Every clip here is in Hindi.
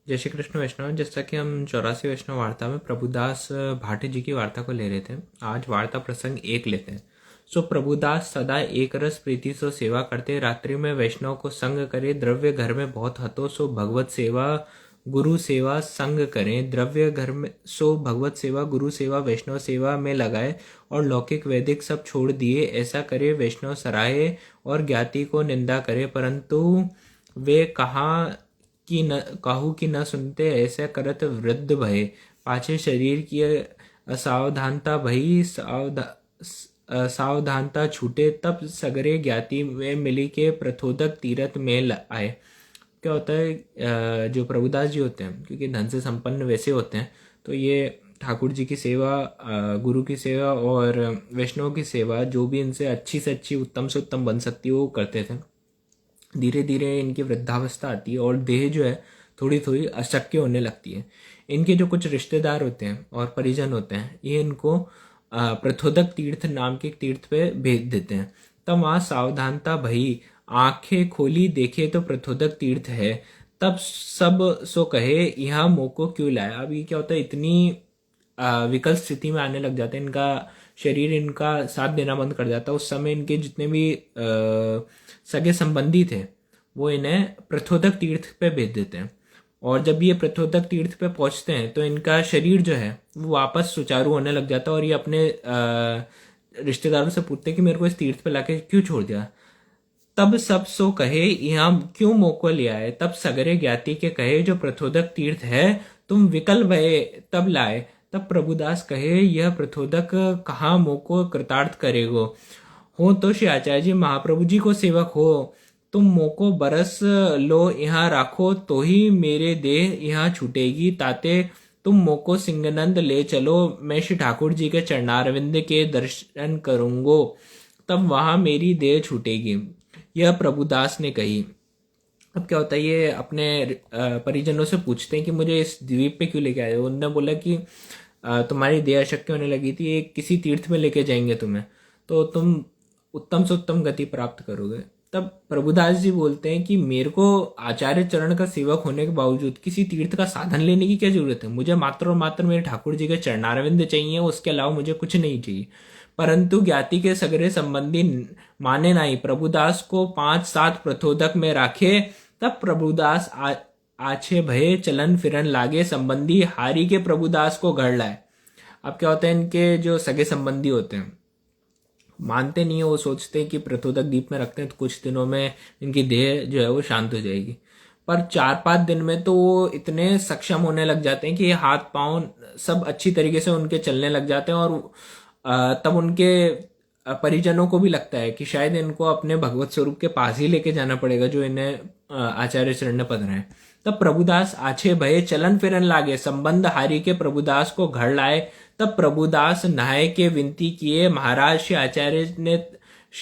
जय श्री कृष्ण वैष्णव। जैसा कि हम 84 वैष्णव वार्ता में प्रभुदास भाटी जी की वार्ता को ले रहे थे, आज वार्ता प्रसंग 1 लेते हैं। सो प्रभुदास सदा एक रस प्रीति सो सेवा करते, रात्रि में वैष्णव को संग करे, द्रव्य घर में बहुत हतो सो भगवत सेवा गुरु सेवा संग करें। द्रव्य घर में सो भगवत सेवा गुरु सेवा वैष्णव सेवा में लगाए और लौकिक वैदिक सब छोड़ दिए। ऐसा करे वैष्णव सराहे और ज्ञाति को निंदा करे, परंतु वे काहू की न सुनते। ऐसे करत वृद्ध भये, पाछे शरीर की असावधानता भई, सावधानता छूटे। तब सगरे ज्ञाति में मिली के प्रथोदक तीरथ में आए। क्या होता है, जो प्रभुदास जी होते हैं, क्योंकि धन से संपन्न वैसे होते हैं, तो ये ठाकुर जी की सेवा, गुरु की सेवा और वैष्णव की सेवा जो भी इनसे अच्छी से अच्छी, उत्तम से उत्तम बन सकती है, वो करते थे। धीरे धीरे इनकी वृद्धावस्था आती है और देह जो है थोड़ी थोड़ी अशक्य होने लगती है। इनके जो कुछ रिश्तेदार होते हैं और परिजन होते हैं, ये इनको प्रथोदक तीर्थ नाम के तीर्थ पे भेज देते हैं। तब वहाँ सावधानता भई, आंखें खोली देखे तो प्रथोदक तीर्थ है। तब सब सो कहे, यहाँ मोको क्यों लाया। अब ये क्या होता है, इतनी विकल स्थिति में आने लग जाते हैं, इनका शरीर इनका साथ देना बंद कर जाता है। उस समय इनके जितने भी सगे संबंधी थे, वो इन्हें प्रथोदक तीर्थ पे भेज देते हैं। और जब ये प्रथोदक तीर्थ पे पहुंचते हैं तो इनका शरीर जो है वो वापस सुचारू होने लग जाता है। और ये अपने रिश्तेदारों से पूछते हैं कि मेरे को इस तीर्थ पे लाके क्यों छोड़ दिया। तब सब सो कहे, यहाँ क्यों मोको लिया है। तब सगरे ज्ञाति के कहे, जो प्रथोदक तीर्थ है तुम विकल भये तब लाए। तब प्रभुदास कहे, यह प्रथोदक कहाँ मोको कृतार्थ करेगो। हो तो श्री आचार्य जी महाप्रभु जी को सेवक हो, तुम मोको बरस लो यहाँ राखो, तो ही मेरे देह यहाँ छूटेगी। ताते तुम मोको सिंगनंद ले चलो, मैं श्री ठाकुर जी के चरणारविंद के दर्शन करूंगो, तब वहां मेरी देह छूटेगी। यह प्रभुदास ने कही। अब क्या होता है, ये अपने परिजनों से पूछते हैं कि मुझे इस द्वीप पे क्यों लेके आए। उन्होंने बोला कि तुम्हारी देह अशक्य होने लगी थी, एक किसी तीर्थ में लेके जाएंगे तुम्हें, तो तुम उत्तम से उत्तम गति प्राप्त करोगे। तब प्रभुदास जी बोलते हैं कि मेरे को आचार्य चरण का सेवक होने के बावजूद किसी तीर्थ का साधन लेने की क्या जरूरत है। मुझे मात्र और मात्र मेरे ठाकुर जी के चरणारविंद चाहिए, उसके अलावा मुझे कुछ नहीं चाहिए। परंतु ज्ञाति के सगरे संबंधी माने नहीं, प्रभुदास को 5-7 प्रथोदक में राखे। तब प्रभुदास आछे भये चलन फिरन लागे, संबंधी हारी के प्रभुदास को घर लाए। अब क्या होता है, इनके जो सगे संबंधी होते हैं मानते नहीं है, वो सोचते हैं कि प्रथोदक दीप में रखते हैं तो कुछ दिनों में इनकी देह जो है वो शांत हो जाएगी। पर 4-5 दिन में तो वो इतने सक्षम होने लग जाते हैं कि हाथ पांव सब अच्छी तरीके से उनके चलने लग जाते हैं। और तब उनके परिजनों को भी लगता है कि शायद इनको अपने भगवत स्वरूप के पास ही लेके जाना पड़ेगा, जो इन्हें आचार्य चरण ने पधरा है। तब प्रभुदास आछे भये चलन फिरन लागे, संबंध हारी के प्रभुदास को घर लाए। तब प्रभुदास नहाय के विनती किए, महाराज श्री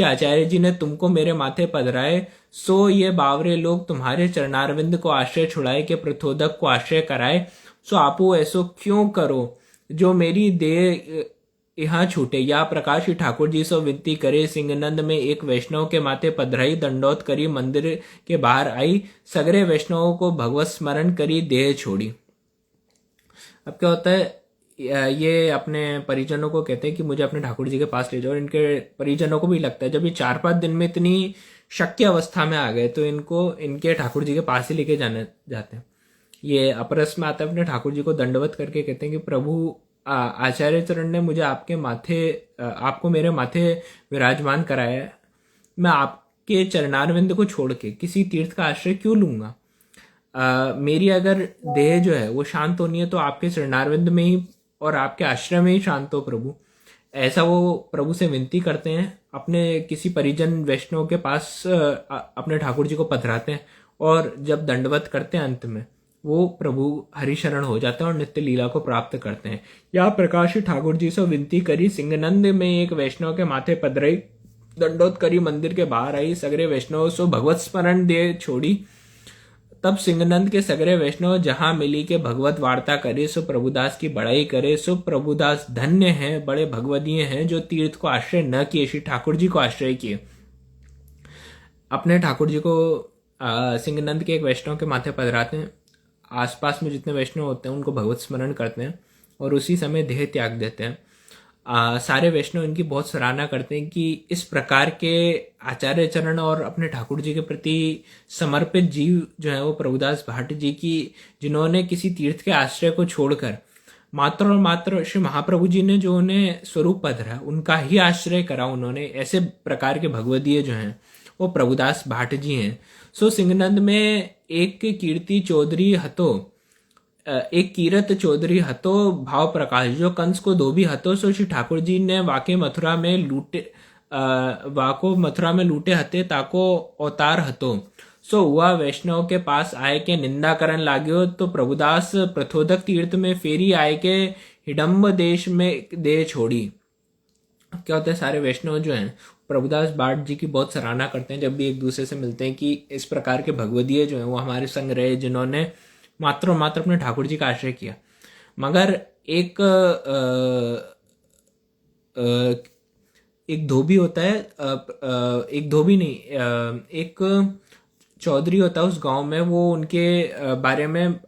आचार्य जी ने तुमको मेरे माथे पधराए, सो ये बावरे लोग तुम्हारे चरणारविंद को आश्रय छुड़ाए के प्रथोदक को आश्रय कराए। सो आपो ऐसो क्यों करो, जो मेरी देह यहाँ छूटे। या प्रकाश ठाकुर जी सो विनती करे, सिंगनंद में एक वैष्णव के माथे पधराई, दंडोत करी मंदिर के बाहर आई, सगरे वैष्णवों को भगवत स्मरण करी, देह छोड़ी। अब क्या होता है, ये अपने परिजनों को कहते हैं कि मुझे अपने ठाकुर जी के पास ले जाओ। और इनके परिजनों को भी लगता है, जब ये 4-5 दिन में इतनी शक्य अवस्था में आ गए तो इनको इनके ठाकुर जी के पास ही लेके जाते हैं। ये अपरस में आता है, अपने ठाकुर जी को दंडवत करके कहते हैं कि प्रभु आचार्य चरण ने मुझे आपको मेरे माथे विराजमान कराया है, मैं आपके चरणारविंद को छोड़ के किसी तीर्थ का आश्रय क्यों लूंगा। मेरी अगर देह जो है वो शांत होनी है तो आपके चरणारविंद में ही और आपके आश्रय में ही शांत हो प्रभु। ऐसा वो प्रभु से विनती करते हैं। अपने किसी परिजन वैष्णव के पास अपने ठाकुर जी को पधराते हैं और जब दंडवत करते हैं अंत में वो प्रभु हरिशरण हो जाते हैं और नित्य लीला को प्राप्त करते हैं। या प्रकाश ठाकुर जी से विनती करी, सिंगनंद में एक वैष्णव के माथे पधराई, दंडोत करी मंदिर के बाहर आई, सगरे वैष्णव सो भगवत स्मरण दे छोड़ी। तब सिंगनंद के सगरे वैष्णव जहां मिली के भगवत वार्ता करे, सो प्रभुदास की बड़ाई करे। सो प्रभुदास धन्य हैं, बड़े भगवदीय हैं, जो तीर्थ को आश्रय न किए, श्री ठाकुर जी को आश्रय किए। अपने ठाकुर जी को सिंगनंद के एक वैष्णव के माथे पधराते हैं। आसपास में जितने वैष्णव होते हैं उनको भगवत स्मरण करते हैं और उसी समय देह त्याग देते हैं। सारे वैष्णव इनकी बहुत सराहना करते हैं कि इस प्रकार के आचार्य चरण और अपने ठाकुर जी के प्रति समर्पित जीव जो है वो प्रभुदास भाट जी की, जिन्होंने किसी तीर्थ के आश्रय को छोड़कर मात्र और मात्र श्री महाप्रभु जी ने जो उन्हें स्वरूप पद रहा उनका ही आश्रय करा उन्होंने, ऐसे प्रकार के भगवदीय जो हैं वो प्रभुदास भाट जी हैं। सो सिंहनंद में एक कीर्ति चौधरी हतो, एक कीरत चौधरी हतो भाव प्रकाश, जो कंस को धोबी हतो सो श्री ठाकुर जी ने वाके मथुरा में लूटे, वाको मथुरा में लूटे हते ताको अवतार हतो। सो हुआ वैष्णव के पास आए के निंदा करन लाग्यो, तो प्रभुदास प्रथोदक तीर्थ में फेरी आए के हिडम्ब देश में दे छोड़ी। क्या होता है, सारे वैष्णव जो हैं प्रभुदास भाट जी की बहुत सराहना करते हैं जब भी एक दूसरे से मिलते हैं कि इस प्रकार के भगवदीय जो हैं वो हमारे संग रहे, जिन्होंने मात्र और मात्र अपने ठाकुर जी का आश्रय किया। मगर एक एक धोबी होता है, एक धोबी नहीं, एक चौधरी होता है उस गांव में, वो उनके बारे में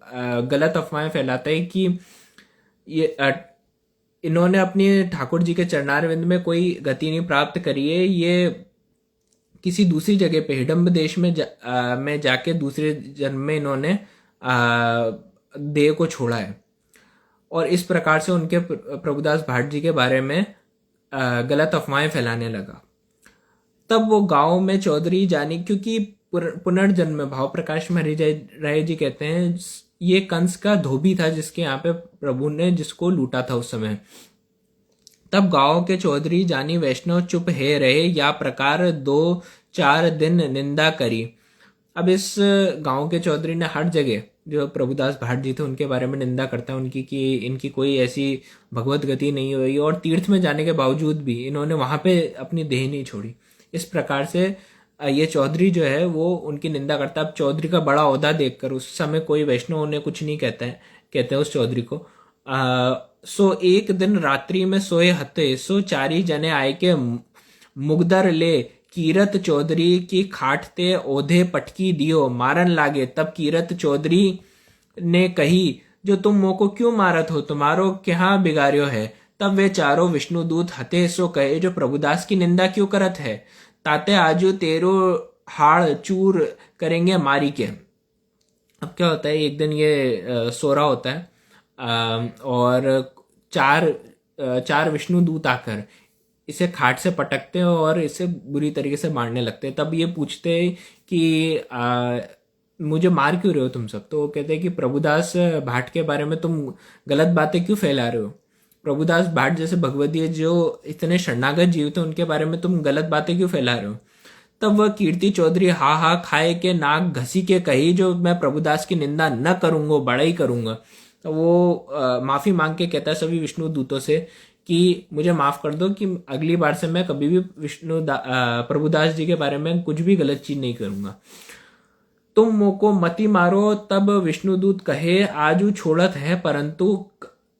गलत अफवाहें फैलाता है कि ये इन्होंने अपनी ठाकुर जी के चरणारविंद में कोई गति नहीं प्राप्त करी है, ये किसी दूसरी जगह पे हिडम्ब देश में जाके दूसरे जन्म में इन्होंने देह को छोड़ा है। और इस प्रकार से उनके प्रभुदास भाट जी के बारे में गलत अफवाहें फैलाने लगा। तब वो गांव में चौधरी जानी, क्योंकि पुनर्जन्म में भाव प्रकाश में राय जी कहते हैं ये कंस का धोबी था जिसके यहाँ पे प्रभु ने जिसको लूटा था उस समय। तब गांव के चौधरी जानी वैष्णव चुप है रहे, या प्रकार 2-4 दिन निंदा करी। अब इस गांव के चौधरी ने हर जगह जो प्रभुदास भाट जी थे उनके बारे में निंदा करता है उनकी, कि इनकी कोई ऐसी भगवत गति नहीं हुई, और तीर्थ में जाने के बावजूद भी इन्होंने वहां पे अपनी देह नहीं छोड़ी। इस प्रकार से ये चौधरी जो है वो उनकी निंदा करता है। अब चौधरी का बड़ा ओहदा देखकर उस समय कोई वैष्णव उन्हें कुछ नहीं कहते हैं उस चौधरी को। सो एक दिन रात्रि में सोए हते, सो 4 जने आए के मुगदर ले कीरत चौधरी की खाटते ओधे पटकी दियो मारन लागे। तब कीरत चौधरी ने कही जो तुम मोको क्यों मारत हो, तुम्हारो क्या बिगाड़ियो है। तब वे चारों विष्णुदूत हते सो कहे जो प्रभुदास की निंदा क्यों करत है, ताते आजू तेरो हाड़ चूर करेंगे मारी के। अब क्या होता है, एक दिन ये सो रहा होता है और चार विष्णु दूत आकर इसे खाट से पटकते हैं और इसे बुरी तरीके से मारने लगते हैं। तब ये पूछते हैं कि मुझे मार क्यों रहे हो तुम सब। तो वो कहते हैं कि प्रभुदास भाट के बारे में तुम गलत बातें क्यों फैला रहे हो, प्रभुदास भाट जैसे भगवदीय जो इतने शरणागत जीव थे उनके बारे में तुम गलत बातें क्यों फैला रहे हो। तब वह कीर्ति चौधरी हा खाए के नाक घसी के कही जो मैं प्रभुदास की निंदा न करूंगा, बड़ा ही करूंगा। तो वो माफी मांग के कहता है सभी विष्णु दूतों से कि मुझे माफ कर दो, कि अगली बार से मैं कभी भी प्रभुदास जी के बारे में कुछ भी गलत चीज नहीं करूंगा। तुम मोको मती मारो। तब विष्णुदूत कहे आजू छोड़त है, परंतु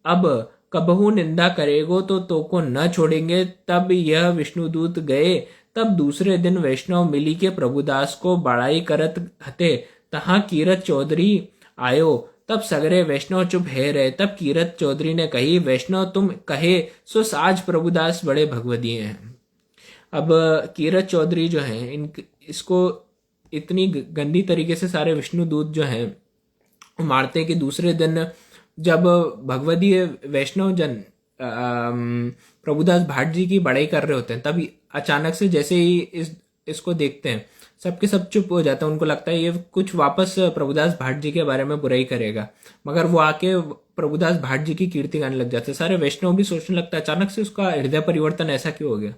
अब कबहू निंदा करेगो तो को न छोड़ेंगे। तब यह विष्णुदूत गए। तब दूसरे दिन वैष्णव मिली के प्रभुदास को बड़ाई करत हते, तहां कीरत चौधरी आयो। तब सगरे वैष्णव चुप है रहे। तब कीरत चौधरी ने कही वैष्णव तुम कहे सो साज प्रभुदास बड़े भगवदीय हैं। अब कीरत चौधरी जो है इसको इतनी गंदी तरीके से सारे विष्णु दूत जो हैं मारते कि दूसरे दिन जब भगवदीय वैष्णव जन प्रभुदास भाट जी की बड़ाई कर रहे होते हैं, तब अचानक से जैसे ही इसको देखते हैं सबके सब चुप हो जाता है। उनको लगता है ये कुछ वापस प्रभुदास भाट जी के बारे में बुराई करेगा, मगर वो आके प्रभुदास भाट जी की कीर्ति गाने लग जाते हैं। सारे वैष्णव भी सोचने लगता है अचानक से उसका हृदय परिवर्तन ऐसा क्यों हो गया।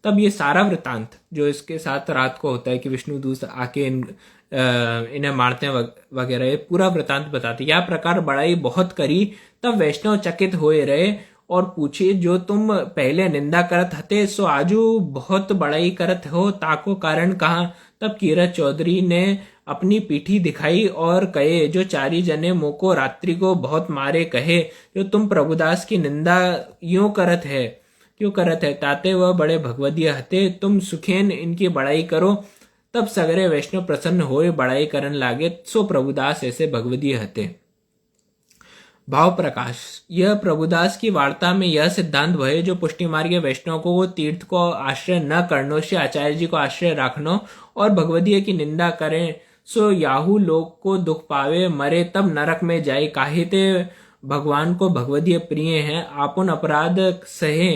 तब ये सारा वृतांत जो इसके साथ रात को होता है कि विष्णुदूत आके इन्हें मारते हैं वगैरह, ये पूरा वृतांत बताते। यह प्रकार बड़ाई बहुत करी। तब वैष्णव चकित होए रहे और पूछे जो तुम पहले निंदा करत हते सो आजू बहुत बड़ाई करत हो, ताको कारण कहा। तब कीरत चौधरी ने अपनी पीठी दिखाई और कहे जो 4 जने मोको रात्रि को बहुत मारे, कहे जो तुम प्रभुदास की निंदा क्यों करत है ताते वह बड़े भगवदीय हते, तुम सुखेन इनकी बड़ाई करो। तब सगरे वैष्णव प्रसन्न होए बड़ाई करन लागे, सो प्रभुदास ऐसे भगवदीय हते। भाव प्रकाश। यह प्रभुदास की वार्ता में यह सिद्धांत भय जो पुष्टि मार्ग के वैष्णव को वो तीर्थ को आश्रय न करनो से आचार्य जी को आश्रय रखनो और भगवदीय की निंदा करें सो याहू लोग को दुख पावे मरे तब नरक में जाए काहिते भगवान को भगवदीय प्रिय हैं आपन अपराध सहे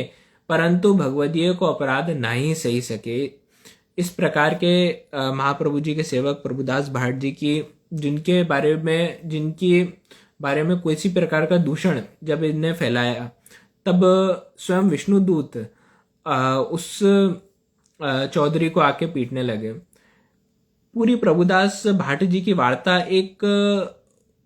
परंतु भगवदीय को अपराध नहीं सही सके। इस प्रकार के महाप्रभु जी के सेवक प्रभुदास भाट जी की जिनकी बारे में किसी प्रकार का दूषण जब इनने फैलाया तब स्वयं विष्णुदूत उस चौधरी को आके पीटने लगे। पूरी प्रभुदास भाट जी की वार्ता एक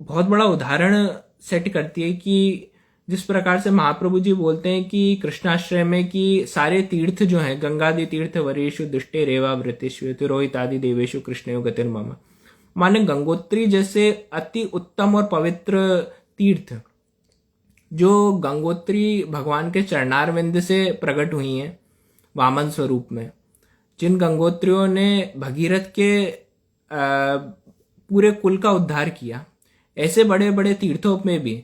बहुत बड़ा उदाहरण सेट करती है कि जिस प्रकार से महाप्रभु जी बोलते हैं कि कृष्णाश्रय में कि सारे तीर्थ जो हैं गंगादि तीर्थ वरेशु दुष्टे रेवा वृतिष्व तिरोहित आदि देवेशु कृष्णयो गतिर्मम, माने गंगोत्री जैसे अति उत्तम और पवित्र तीर्थ जो गंगोत्री भगवान के चरणारविंद से प्रकट हुई हैं वामन स्वरूप में, जिन गंगोत्रियों ने भगीरथ के पूरे कुल का उद्धार किया, ऐसे बड़े बड़े तीर्थों में भी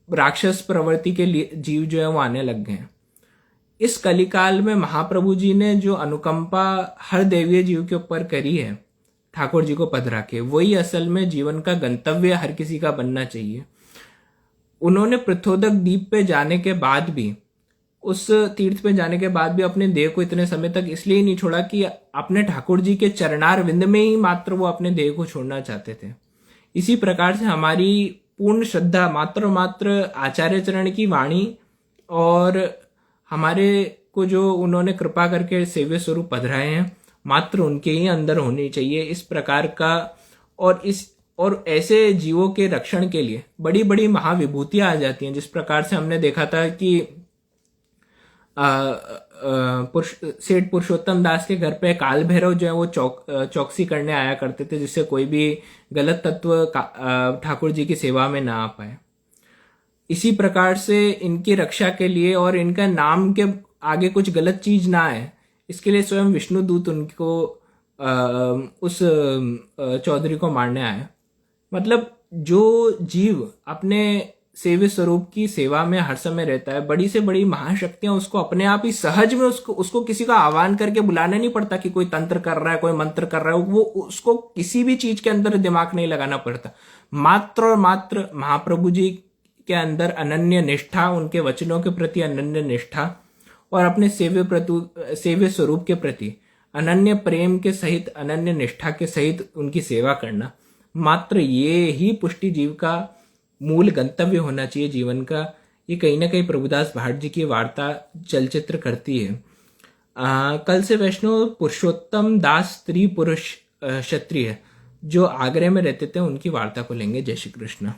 राक्षस प्रवृत्ति के लिए जीव जो है वो आने लग गए हैं। इस कलिकाल में महाप्रभु जी ने जो अनुकंपा हर देवीय जीव के ऊपर करी है ठाकुर जी को पधरा के, वही असल में जीवन का गंतव्य हर किसी का बनना चाहिए। उन्होंने पृथोदक द्वीप पे जाने के बाद भी, उस तीर्थ पे जाने के बाद भी अपने देह को इतने समय तक इसलिए नहीं छोड़ा कि अपने ठाकुर जी के चरणार विंद में ही मात्र वो अपने देह को छोड़ना चाहते थे। इसी प्रकार से हमारी पूर्ण श्रद्धा मात्र आचार्य चरण की वाणी और हमारे को जो उन्होंने कृपा करके सेव्य स्वरूप पधराए हैं मात्र उनके ही अंदर होनी चाहिए। इस प्रकार का और ऐसे जीवों के रक्षण के लिए बड़ी बड़ी महाविभूतियां आ जाती हैं। जिस प्रकार से हमने देखा था कि सेठ पुरुषोत्तम दास के घर पे काल भैरव जो है वो चौकसी करने आया करते थे, जिससे कोई भी गलत तत्व ठाकुर जी की सेवा में ना आ पाए। इसी प्रकार से इनकी रक्षा के लिए और इनका नाम के आगे कुछ गलत चीज ना आए, इसके लिए स्वयं विष्णुदूत उनको उस चौधरी को मारने आए। मतलब जो जीव अपने सेव्य स्वरूप की सेवा में हर समय रहता है, बड़ी से बड़ी महाशक्तियां उसको अपने आप ही सहज में उसको किसी का आह्वान करके बुलाना नहीं पड़ता कि कोई तंत्र कर रहा है, कोई मंत्र कर रहा है, वो उसको किसी भी चीज के अंदर दिमाग नहीं लगाना पड़ता। मात्र और मात्र महाप्रभु जी के अंदर अनन्य निष्ठा, उनके वचनों के प्रति अनन्य निष्ठा और अपने सेव्य स्वरूप के प्रति अनन्य प्रेम के सहित, अनन्य निष्ठा के सहित उनकी सेवा करना, मात्र ये ही पुष्टि जीव का मूल गंतव्य होना चाहिए जीवन का। ये कहीं ना कहीं प्रभुदास भाट जी की वार्ता चलचित्र करती है। कल से वैष्णव पुरुषोत्तम दास स्त्री पुरुष क्षत्रिय जो आगरे में रहते थे उनकी वार्ता को लेंगे। जय श्री कृष्ण।